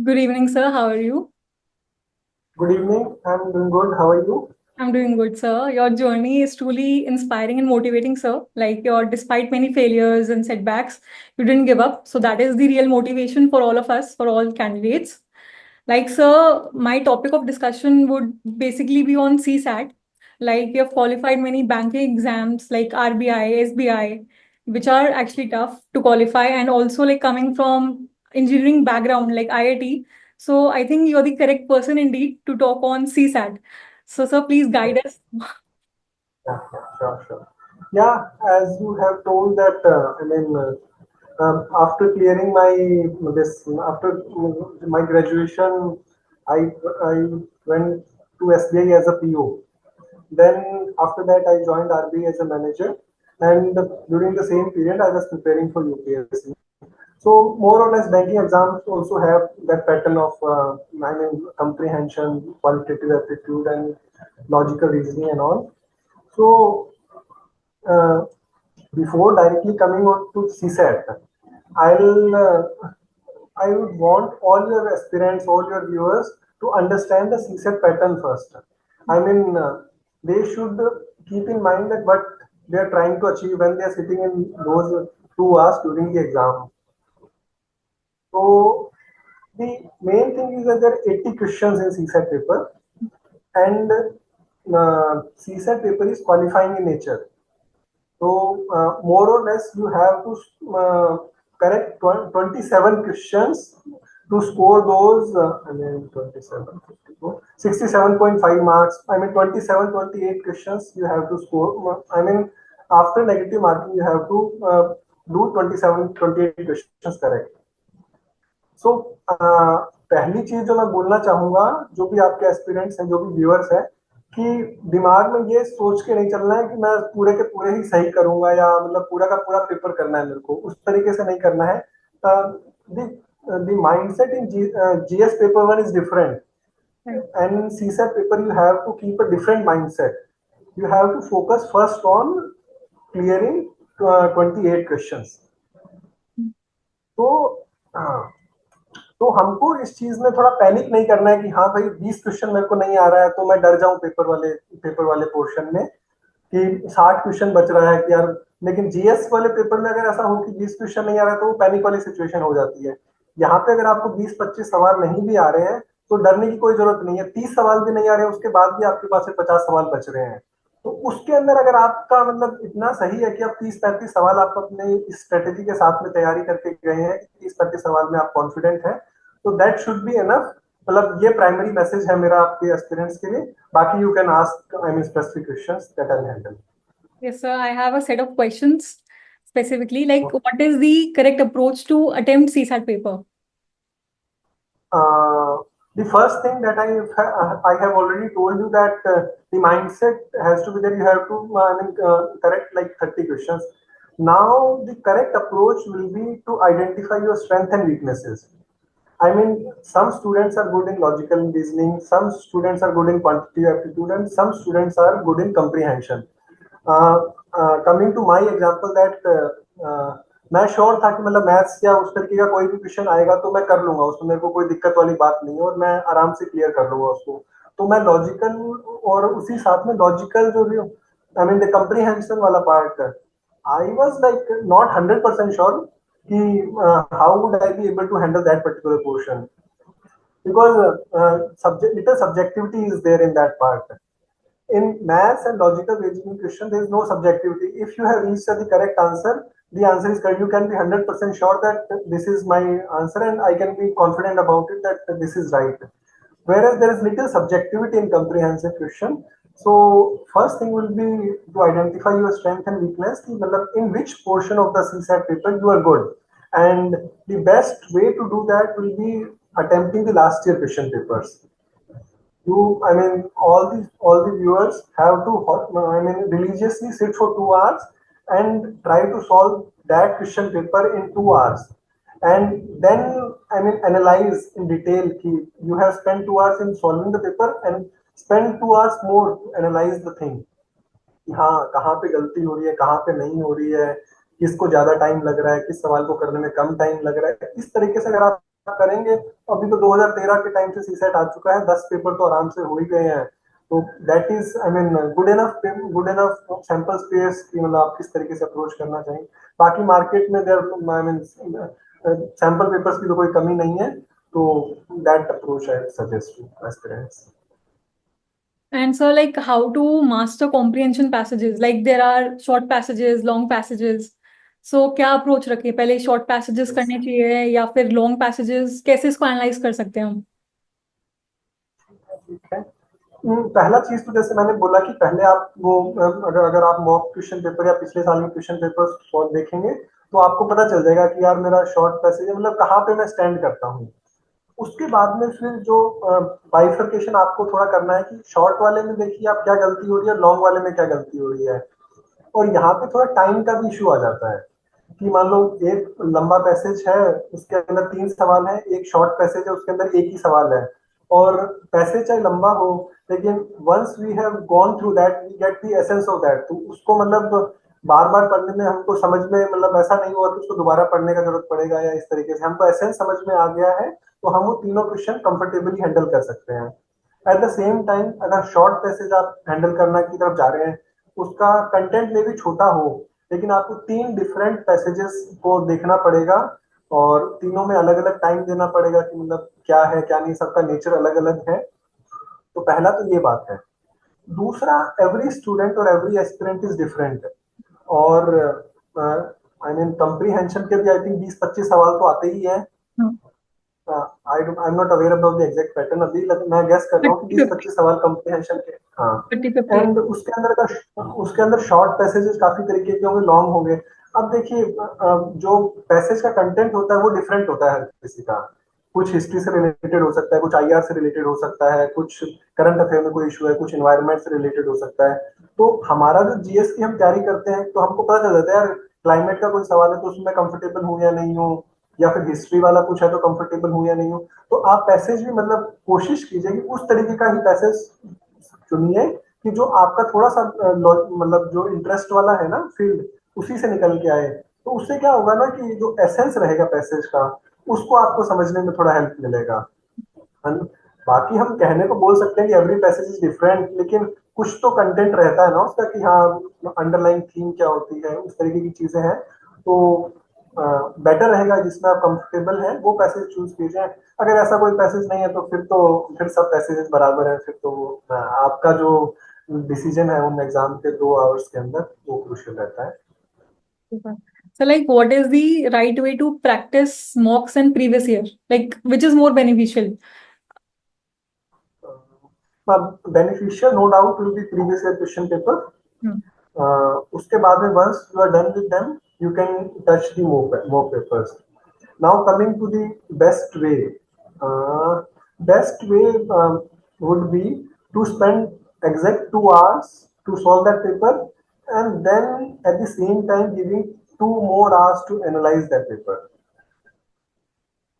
Good evening, sir. How are you? Good evening. I'm doing good. How are you? I'm doing good, sir. Your journey is truly inspiring and motivating, sir. Despite many failures and setbacks, you didn't give up. So that is the real motivation for all of us, for all candidates. Sir, my topic of discussion would basically be on CSAT. Like, you have qualified many banking exams like RBI, SBI, which are actually tough to qualify, and also like coming from engineering background like IIT. So I think you're the correct person indeed to talk on CSAT. So, sir, please Yeah, guide us. yeah, sure, sure. Yeah, as you have told that, after clearing my this after my graduation, I I went to SBI as a PO. Then after that, I joined RBI as a manager, and during the same period, I was preparing for UPSC. So more or less, banking exams also have that pattern of comprehension, qualitative aptitude, and logical reasoning and all. So uh, before directly coming on to CSAT, I'll I would want all your aspirants, all your viewers to understand the CSAT pattern first. I mean, they should keep in mind that what they are trying to achieve when they are sitting in those 2 hours during the exam. So the main thing is that there are 80 questions in CSAT paper, and CSAT paper is qualifying in nature. So more or less, you have to correct 27 questions to score those. 27, 54, 67.5 marks. 27, 28 questions you have to score. After negative marking, you have to do 27, 28 questions correct. सो पहली चीज जो मैं बोलना चाहूंगा, जो भी आपके aspirants हैं, जो भी व्यूअर्स हैं, कि दिमाग में ये सोच के नहीं चलना है कि मैं पूरे के पूरे ही सही करूंगा या मतलब पूरा का पूरा पेपर करना है, मेरे को उस तरीके से नहीं करना है. The mindset in GS paper one is different, Right. and CSAT paper you have to keep a different mindset. You have to focus first on clearing 28 questions. तो तो हमको इस चीज में थोड़ा पैनिक नहीं करना है कि हाँ भाई 20 क्वेश्चन मेरे को नहीं आ रहा है तो मैं डर जाऊं पेपर वाले पोर्शन में कि 60 क्वेश्चन बच रहा है कि यार. लेकिन जीएस वाले पेपर में अगर ऐसा हो कि 20 क्वेश्चन नहीं आ रहा है तो वो पैनिक वाली सिचुएशन हो जाती है. यहाँ पे अगर आपको 20-25 सवाल नहीं भी आ रहे हैं तो डरने की कोई जरूरत नहीं है. 30 सवाल भी नहीं आ रहे हैं, उसके बाद भी आपके पास से 50 सवाल बच रहे हैं. तो उसके अंदर अगर आपका मतलब इतना सही है कि आप 30-35 सवाल आप अपने इस स्ट्रेटेजी के साथ में तैयारी करके गए हैं, 30-35 सवाल में आप कॉन्फिडेंट हैं, तो दैट शुड बी एनफ. मतलब ये प्राइमरी मैसेज है मेरा आपके एस्पिरेंट्स के लिए. बाकी you can ask specific questions that I handle. Yes, sir. I have a set of questions specifically. Like, what is the correct approach to attempt CSAT paper? The first thing that I have already told you that the mindset has to be that you have to correct like 30 questions. Now the correct approach will be to identify your strength and weaknesses. I mean, some students are good in logical reasoning, some students are good in quantitative aptitude, and some students are good in comprehension. uh, Coming to my example that मैं sure था कि मतलब maths या उस तरीके का कोई भी क्वेश्चन आएगा तो मैं कर लूंगा, उसमें मेरे को कोई दिक्कत वाली बात नहीं है और मैं आराम से क्लियर कर लूंगा उसको. तो मैं लॉजिकल और उसी साथ में लॉजिकल जो भी द कम्प्रीहेंशन वाला part, I was like not 100% sure कि how would I be able to handle that particular portion, because little subjectivity is there in that part. In maths and logical reasoning question, there is no subjectivity. If you have reached the correct answer, the answer is correct. You can be 100% sure that this is my answer and I can be confident about it that this is right. Whereas there is little subjectivity in comprehensive question. So first thing will be to identify your strength and weakness, in which portion of the CSAT paper you are good. And the best way to do that will be attempting the last year question papers. All the viewers have to religiously sit for 2 hours and try to solve that question paper in 2 hours, and then analyze in detail ki you have spent 2 hours in solving the paper and spend 2 hours more to analyze the thing कि हाँ कहाँ पे गलती हो रही है, कहाँ पे नहीं हो रही है, किसको ज्यादा टाइम लग रहा है, किस सवाल को करने में कम टाइम लग रहा है. इस तरीके से अगर आप करेंगे, अभी तो 2013 के टाइम से सीसेट आ चुका है, 10 पेपर तो आराम से हो ही गए हैं। तो that is I mean good enough sample space कि मतलब आप किस तरीके से अप्रोच करना चाहिए। बाकी मार्केट में there I mean sample papers की तो कोई कमी नहीं है, तो that approach I suggest to aspirants. And so, like, how to master comprehension passages? Like, there are short passages, long passages. So, क्या अप्रोच रखें? पहले शॉर्ट पैसेजेस Yes. करने चाहिए या फिर लॉन्ग पैसेजेस? कैसे इसको एनालाइज कर सकते हैं हम? ठीक है। पहला चीज तो जैसे मैंने बोला कि पहले आप वो अगर अगर आप मॉक क्वेश्चन पेपर या पिछले साल में क्वेश्चन पेपर देखेंगे तो आपको पता चल जाएगा कि यार मेरा शॉर्ट पैसेज है, मतलब कहाँ पे मैं स्टैंड करता हूँ। उसके बाद में फिर जो बाइफर्केशन आपको थोड़ा करना है कि शॉर्ट वाले में देखिए आप क्या गलती हो रही है, लॉन्ग वाले में क्या गलती हो रही है। और यहाँ पे थोड़ा टाइम का भी इशू आ जाता है कि मान लो एक लंबा पैसेज है, उसके अंदर 3 सवाल है, एक शॉर्ट पैसेज है उसके अंदर एक ही सवाल है, और पैसेज चाहे लंबा हो लेकिन once we have gone through that we get the essence of that, तो उसको मतलब बार बार पढ़ने में हमको समझ में मतलब ऐसा नहीं हुआ कि उसको दोबारा पढ़ने का जरूरत पड़ेगा, या इस तरीके से हमको एसेंस समझ में आ गया है तो हम वो तीनों क्वेश्चन कंफर्टेबली हैंडल कर सकते हैं। एट द सेम टाइम अगर शॉर्ट पैसेज आप हैंडल करना की तरफ जा रहे हैं, उसका कंटेंट में भी छोटा हो लेकिन आपको 3 डिफरेंट पैसेजेस को देखना पड़ेगा और तीनों में अलग अलग टाइम देना पड़ेगा कि मतलब क्या है क्या नहीं, सबका नेचर अलग अलग है। तो पहला तो ये बात है। दूसरा, एवरी स्टूडेंट और एवरी एस्पिरेंट इज डिफरेंट, और आई मीन कंप्रीहेंशन के भी आई थिंक 20-25 सवाल तो आते ही है। हाँ, I am not aware about the exact pattern अभी, मैं गेस कर रहा हूँ कि 30, 20-25 सवाल कंप्रीहेंशन के। हाँ। 50, 50। एंड उसके अंदर शॉर्ट पैसेजेस काफी तरीके के होंगे, लॉन्ग होंगे। अब देखिए जो पैसेज का कंटेंट होता है वो डिफरेंट होता है हर किसी का। कुछ हिस्ट्री से रिलेटेड हो सकता है, कुछ आईआर से रिलेटेड हो सकता है, कुछ करंट अफेयर में कोई इशू है, कुछ एनवायरनमेंट से रिलेटेड हो सकता है। तो हमारा जो जीएस की हम तैयारी करते हैं तो हमको पता चल जाता है यार क्लाइमेट का कोई सवाल है तो उसमें कंफर्टेबल हूँ या नहीं हूँ, या फिर हिस्ट्री वाला कुछ है तो कंफर्टेबल हूँ या नहीं हूँ। तो आप पैसेज भी मतलब कोशिश कीजिए कि उस तरीके का ही पैसेज चुनिए कि जो आपका थोड़ा सा मतलब जो इंटरेस्ट वाला है ना फील्ड, उसी से निकल के आए। तो उससे क्या होगा ना कि जो एसेंस रहेगा पैसेज का उसको आपको समझने में थोड़ा हेल्प मिलेगा। And बाकी हम कहने को बोल सकते हैं कि एवरी पैसेज इज डिफरेंट, लेकिन कुछ तो कंटेंट रहता है ना उसका कि हाँ अंडरलाइन थीम क्या होती है, उस तरीके की चीजें हैं। तो बेटर रहेगा जिसमें आप कंफर्टेबल हैं वो पैसेज चूज कीजिए। अगर ऐसा कोई पैसेज नहीं है तो फिर सब पैसेजेस बराबर है, फिर तो आपका जो डिसीजन है उन एग्जाम के 2 आवर्स के अंदर वो क्रूशियल रहता है। So, like, what is the right way to practice mocks and previous year? Like, which is more beneficial? Beneficial no doubt will be previous year question paper. Hmm. उसके बाद में once you are done with them you can touch the mock papers. Now coming to the best way, best way would be to spend exact 2 hours to solve that paper, and then at the same time giving 2 more hours to analyze that paper।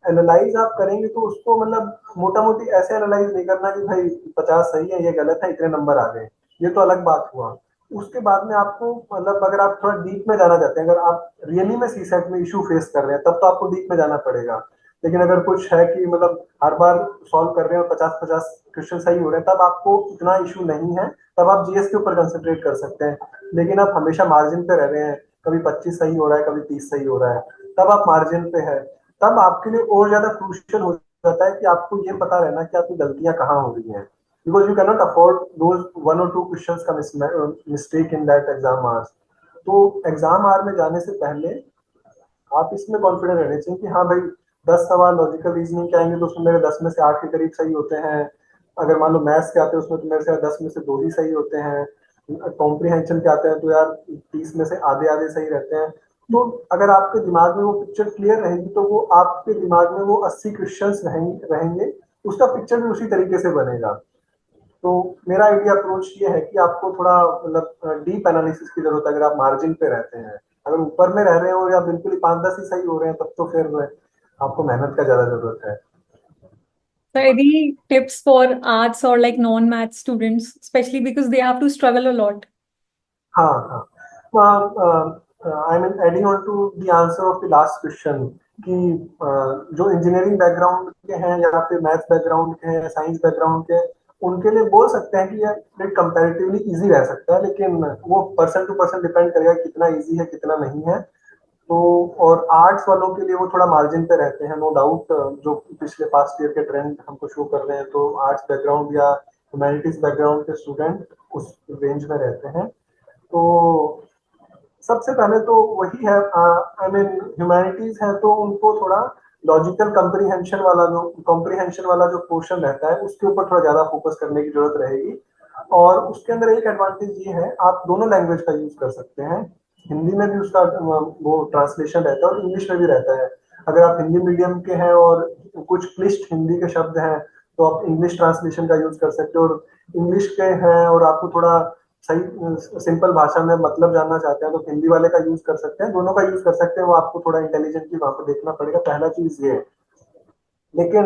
Analyse आप करेंगे तो उसको मतलब मोटा मोटी ऐसे analyse नहीं करना कि भाई 50 सही है ये गलत है इतने नंबर आ गए, ये तो अलग बात हुआ। उसके बाद में आपको मतलब अगर आप थोड़ा डीप में जाना चाहते हैं, अगर आप रियली में सीसेट में इशू फेस कर रहे हैं तब तो आपको डीप में जाना पड़ेगा। लेकिन अगर कुछ है कि मतलब हर बार सॉल्व कर रहे हैं और 50-50 क्वेश्चन सही हो रहे हैं तब आपको इतना इशू नहीं है, तब आप जीएस के ऊपर कंसंट्रेट कर सकते हैं। लेकिन आप हमेशा मार्जिन पे रह रहे हैं, कभी 25 सही हो रहा है कभी 30 सही हो रहा है, तब आप मार्जिन पे है। तब आपके लिए और ज्यादा क्रूशियल हो जाता है कि आपको ये पता रहना कि आपकी गलतियां कहाँ हो रही हैं, because you can not afford those 1 or 2 questions का mistake in that exam hours. तो एग्जाम आवर में जाने से पहले आप इसमें कॉन्फिडेंट रहने चाहिए कि हाँ भाई 10 सवाल लॉजिकल रीजनिंग के आएंगे तो उसमें मेरे 10 में से 8 के करीब सही होते हैं। अगर मान लो मैथ्स के आते हैं उसमें तो मेरे से 10 में से 2 ही सही होते हैं। कॉम्प्रीहेंशन के आते हैं तो यार 30 में से आधे आधे सही रहते हैं। तो अगर आपके दिमाग में वो पिक्चर क्लियर रहेगी तो वो आपके दिमाग में वो 80 क्वेश्चंस रहेंगे, उसका पिक्चर भी उसी तरीके से बनेगा। तो मेरा आइडिया अप्रोच ये है कि आपको थोड़ा मतलब डीप एनालिसिस की जरूरत है अगर आप मार्जिन पे रहते हैं। अगर ऊपर में रह रहे हो या बिल्कुल ही 5-10 ही सही हो रहे हैं तब तो फिर आपको मेहनत का ज्यादा जरूरत है। So, any tips for arts or like non-math students, especially because they have to struggle a lot? हाँ हाँ, I mean adding on to the answer of the last question कि जो इंजीनियरिंग बैकग्राउंड के हैं या फिर मैथ्स बैकग्राउंड के हैं, साइंस बैकग्राउंड के हैं, उनके लिए बोल सकते हैं कि यार कंपैरेटिवली इजी रह सकता है, लेकिन वो पर्सन टू पर्सन डिपेंड करेगा कितना इजी है कितना नहीं है। तो और आर्ट्स वालों के लिए वो थोड़ा मार्जिन पे रहते हैं, नो डाउट। जो पिछले पास्ट ईयर के ट्रेंड हमको शो कर रहे हैं, तो आर्ट्स बैकग्राउंड या ह्यूमैनिटीज बैकग्राउंड के स्टूडेंट उस रेंज में रहते हैं। तो सबसे पहले तो वही है, आई मीन ह्यूमैनिटीज है तो उनको थोड़ा लॉजिकल कॉम्प्रिहेंशन वाला जो पोर्शन रहता है उसके ऊपर थोड़ा ज्यादा फोकस करने की जरूरत रहेगी। और उसके अंदर एक एडवांटेज ये है, आप दोनों लैंग्वेज का यूज कर सकते हैं। हिंदी में भी उसका वो ट्रांसलेशन रहता है और इंग्लिश में भी रहता है। अगर आप हिंदी मीडियम के हैं और कुछ क्लिष्ट हिंदी के शब्द हैं तो आप इंग्लिश ट्रांसलेशन का यूज कर सकते हो, और इंग्लिश के हैं और आपको थोड़ा सही सिंपल भाषा में मतलब जानना चाहते हैं तो हिंदी वाले का यूज कर सकते हैं, दोनों का यूज कर सकते हैं। वो आपको थोड़ा इंटेलिजेंटली वहां पर देखना पड़ेगा, पहला चीज ये है। लेकिन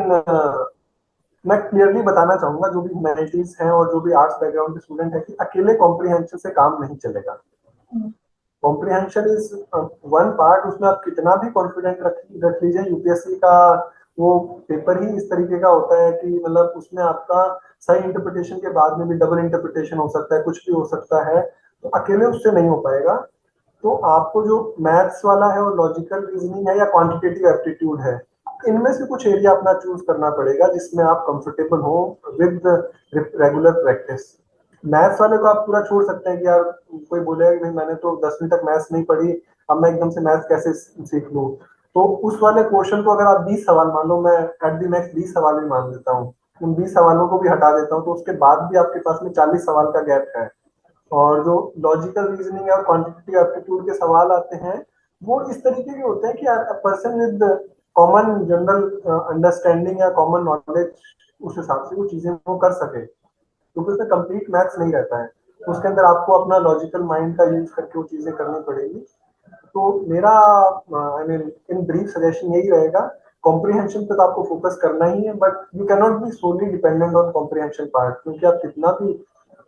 मैं क्लियरली बताना चाहूंगा जो भी ह्यूमैनिटीज हैं और जो भी आर्ट्स बैकग्राउंड के स्टूडेंट है कि अकेले कॉम्प्रिहेंशन से काम नहीं चलेगा। कॉम्प्रिहेंशन इज वन पार्ट, उसमें आप कितना भी कॉन्फिडेंट रख लीजिए। यूपीएससी का वो पेपर ही इस तरीके का होता है कि मतलब उसमें आपका सही इंटरप्रिटेशन के बाद में भी डबल इंटरप्रिटेशन हो सकता है, कुछ भी हो सकता है, तो अकेले उससे नहीं हो पाएगा। तो आपको जो मैथ्स वाला है और लॉजिकल रीजनिंग है या क्वांटिटेटिव एप्टीट्यूड है, इनमें से कुछ एरिया अपना चूज करना पड़ेगा जिसमें आप कंफर्टेबल हो विद रेगुलर प्रैक्टिस। मैथ्स वाले को आप पूरा छोड़ सकते हैं कि यार कोई बोलेगा कि भाई मैंने तो 10वीं तक मैथ्स नहीं पढ़ी, अब मैं एकदम से मैथ्स कैसे सीख लूं। तो उस वाले क्वेश्चन को अगर आप 20 सवाल मान लो, मैं एट दी मैक्स 20 सवाल भी मान लेता हूँ, उन 20 सवालों को भी हटा देता हूँ, तो उसके बाद भी आपके पास में 40 सवाल का गैप है। और जो लॉजिकल रीजनिंग और क्वांटिटेटिव एप्टीट्यूड के सवाल आते हैं वो इस तरीके के होते हैं कि person with common general understanding या कॉमन नॉलेज उस हिसाब से वो चीजें वो कर सके, क्योंकि उसमें कंप्लीट मैथ्स नहीं रहता है। तो उसके अंदर आपको अपना लॉजिकल माइंड का यूज करके वो चीजें करनी पड़ेगी। तो मेरा I mean in brief suggestion यही रहेगा, कॉम्प्रिहेंशन पे तो आपको फोकस करना ही है, but you can not be solely dependent on comprehension part, क्योंकि आप कितना भी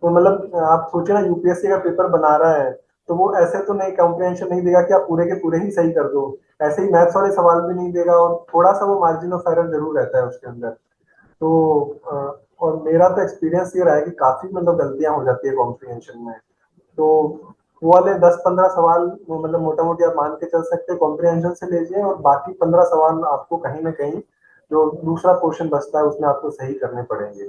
तो मतलब आप सोचे ना यूपीएससी का पेपर बना रहा है तो वो ऐसे तो नहीं कॉम्प्रिहेंशन नहीं देगा कि आप पूरे के पूरे ही सही कर दो। ऐसे ही मैथ्स वाले सवाल भी नहीं देगा और थोड़ा सा वो मार्जिन ऑफ एरर जरूर रहता है उसके अंदर। तो और मेरा तो एक्सपीरियंस ये रहा है कि काफी मतलब गलतियां हो जाती है कॉम्प्रिहेंशन में। तो वो वाले 10-15 सवाल वो मतलब मोटा मोटी आप मान के चल सकते हैं कॉम्प्रिहेंशन से लीजिए, और बाकी 15 सवाल आपको कहीं ना कहीं जो दूसरा पोर्शन बचता है उसमें आपको सही करने पड़ेंगे।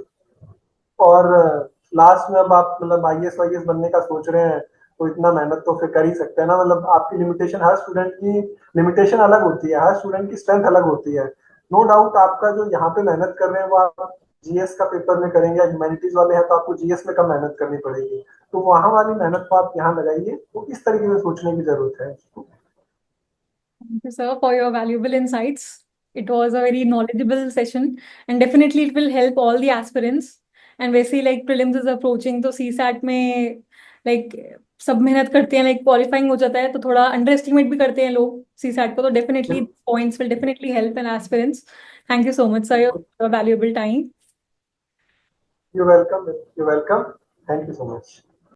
और लास्ट में अब आप मतलब आईएएस वाईएएस बनने का सोच रहे हैं तो इतना मेहनत तो फिर कर ही सकते हैं ना। मतलब आपकी लिमिटेशन, हर स्टूडेंट की लिमिटेशन अलग होती है, हर स्टूडेंट की स्ट्रेंथ अलग होती है। नो डाउट आपका जो यहाँ पे मेहनत कर रहे हैं वो आप जीएस का पेपर में करेंगे, या ह्यूमैनिटीज वाले हैं तो आपको जीएस में कम मेहनत करनी पड़ेगी। तो वहां वाली मेहनत को आप यहाँ लगाइए, तो इस तरीके से सोचने की जरूरत है। Thank you, sir, for your valuable insights. It was a very knowledgeable session, and definitely it will help all the aspirants. And वैसे like prelims is approaching, तो CSAT में like सब मेहनत करते हैं, like qualifying हो जाता है तो थोड़ा अंडर एस्टिमेट भी करते हैं लोग CSAT को, तो definitely points will definitely help an aspirants. Thank you so much, sir, your valuable time. You welcome, you welcome, thank you so much.